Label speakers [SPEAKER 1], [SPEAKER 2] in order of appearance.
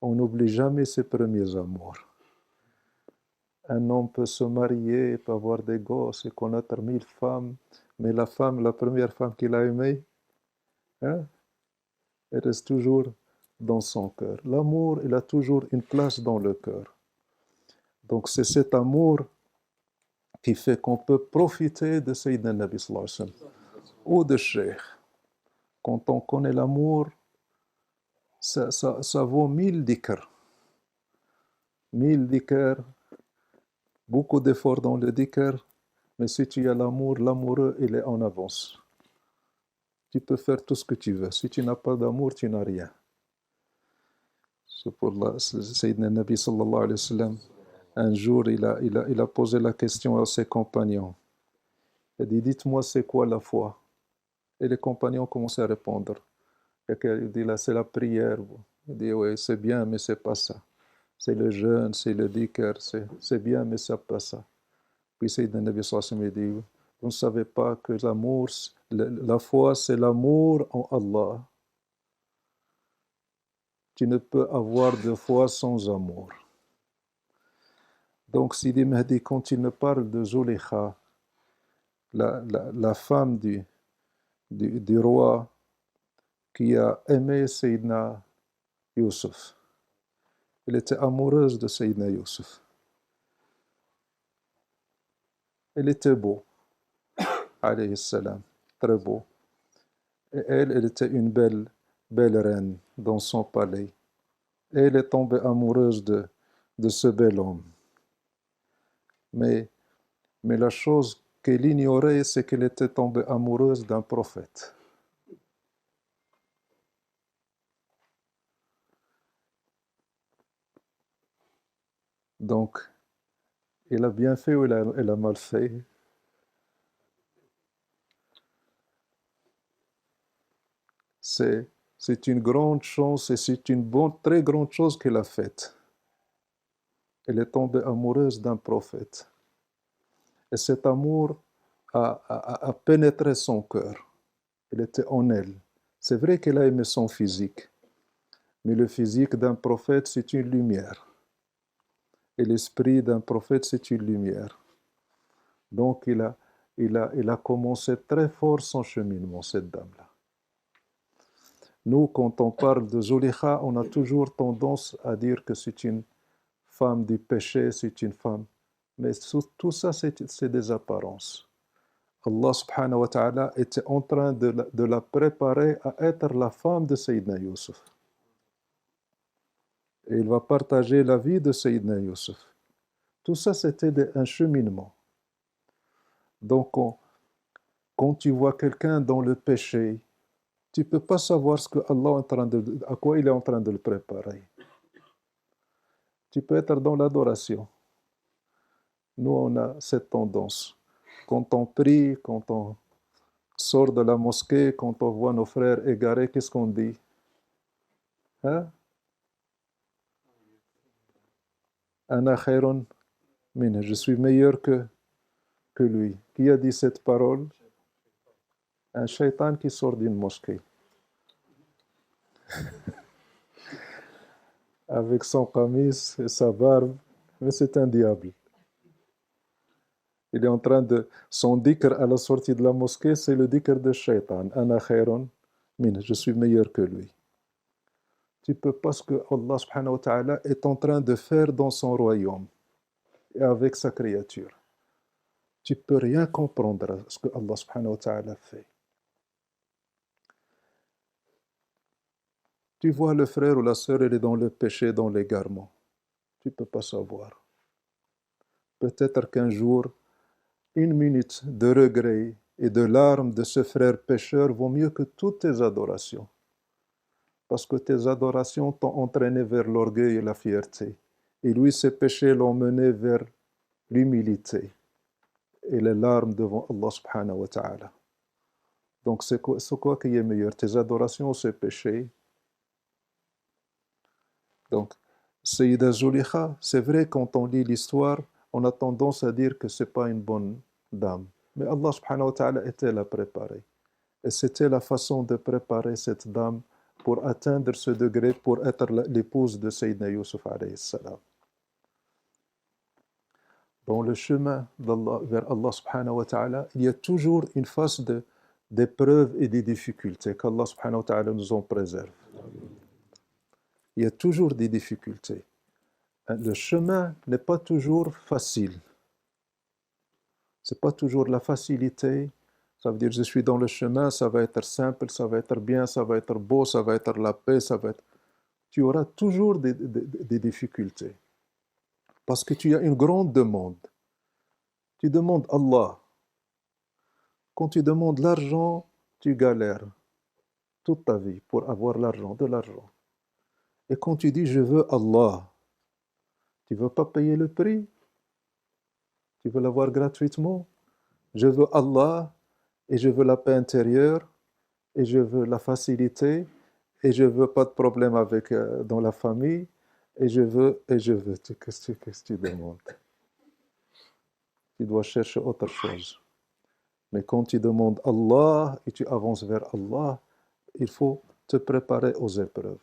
[SPEAKER 1] On n'oublie jamais ses premiers amours. Un homme peut se marier, peut avoir des gosses et connaître 1000 femmes, mais la première femme qu'il a aimée, hein, elle reste toujours dans son cœur. L'amour, il a toujours une place dans le cœur. Donc c'est cet amour qui fait qu'on peut profiter de Sayyidina Nabi sallallahu alayhi wa sallam ou de Cheikh. Quand on connaît l'amour, ça vaut 1000 dhikr. 1000 dhikr, beaucoup d'efforts dans le dhikr, mais si tu as l'amour, l'amoureux, il est en avance. Tu peux faire tout ce que tu veux. Si tu n'as pas d'amour, tu n'as rien. C'est pour Sayyidina Nabi sallallahu alayhi wa sallam. Un jour, il a posé la question à ses compagnons. Il a dit, dites-moi, c'est quoi la foi? Et les compagnons commençaient à répondre. Il dit, là, c'est la prière. Il dit, oui, c'est bien, mais c'est pas ça. C'est le jeûne, c'est le dhikr, c'est bien, mais c'est pas ça. Puis Sayyidina Nabi sallallahu alayhi wa sallam dit, vous ne savez pas que l'amour, la foi, c'est l'amour en Allah. Tu ne peux avoir de foi sans amour. Donc, Sidi Mahdi, quand il me parle de Zulikha, la femme du roi qui a aimé Sayyidina Youssef, elle était amoureuse de Sayyidina Youssef. Elle était beau, alayhi salam, très beau. Et elle était une belle reine dans son palais. Et elle est tombée amoureuse de ce bel homme. Mais la chose qu'elle ignorait, c'est qu'elle était tombée amoureuse d'un prophète. Donc, elle a bien fait ou elle a mal fait? C'est une grande chance et c'est une très grande chose qu'elle a faite. Elle est tombée amoureuse d'un prophète. Et cet amour a pénétré son cœur. Il était en elle. C'est vrai qu'elle a aimé son physique, mais le physique d'un prophète, c'est une lumière. Et l'esprit d'un prophète, c'est une lumière. Donc, il a commencé très fort son cheminement, cette dame-là. Nous, quand on parle de Zulikha, on a toujours tendance à dire que c'est une femme du péché, c'est une femme. Mais tout ça, c'est des apparences. Allah subhanahu wa ta'ala était en train de la préparer à être la femme de Sayyidina Youssef. Et il va partager la vie de Sayyidina Youssef. Tout ça, c'était un cheminement. Donc, quand tu vois quelqu'un dans le péché, tu ne peux pas savoir ce que Allah à quoi il est en train de le préparer. Tu peux être dans l'adoration. Nous, on a cette tendance. Quand on prie, quand on sort de la mosquée, quand on voit nos frères égarés, qu'est-ce qu'on dit? Hein? Ana khayrun min, je suis meilleur que lui. Qui a dit cette parole? Un shaitan qui sort d'une mosquée. Avec son qamis et sa barbe, mais c'est un diable. Il est en train de... Son dhikr à la sortie de la mosquée, c'est le dhikr de shaitan. Ana khayrun min, je suis meilleur que lui. Tu peux pas ce que Allah subhanahu wa ta'ala est en train de faire dans son royaume et avec sa créature. Tu peux rien comprendre à ce que Allah subhanahu wa ta'ala fait. Tu vois le frère ou la sœur, elle est dans le péché, dans l'égarement. Tu peux pas savoir. Peut-être qu'un jour, une minute de regret et de larmes de ce frère pécheur vaut mieux que toutes tes adorations. Parce que tes adorations t'ont entraîné vers l'orgueil et la fierté. Et lui, ses péchés l'ont mené vers l'humilité et les larmes devant Allah subhanahu wa ta'ala. Donc c'est quoi qui est meilleur, tes adorations ou ses péchés? Donc, Sayyida Zulikha, c'est vrai quand on lit l'histoire, on a tendance à dire que ce n'est pas une bonne dame. Mais Allah subhanahu wa ta'ala était la préparée. Et c'était la façon de préparer cette dame pour atteindre ce degré, pour être l'épouse de Sayyidina Yusuf alayhi salam. Dans le chemin vers Allah subhanahu wa ta'ala, il y a toujours une phase d'épreuves et de difficultés, qu'Allah subhanahu wa ta'ala nous en préserve. Il y a toujours des difficultés. Le chemin n'est pas toujours facile. Ce n'est pas toujours la facilité. Ça veut dire je suis dans le chemin, ça va être simple, ça va être bien, ça va être beau, ça va être la paix, ça va être... Tu auras toujours des difficultés. Parce que tu as une grande demande. Tu demandes Allah. Quand tu demandes l'argent, tu galères toute ta vie pour avoir l'argent, de l'argent. Et quand tu dis je veux Allah, tu ne veux pas payer le prix? Tu veux l'avoir gratuitement? Je veux Allah et je veux la paix intérieure et je veux la facilité et je veux pas de problème avec dans la famille et je veux. Qu'est-ce que tu demandes? Tu dois chercher autre chose. Mais quand tu demandes Allah et tu avances vers Allah, il faut te préparer aux épreuves.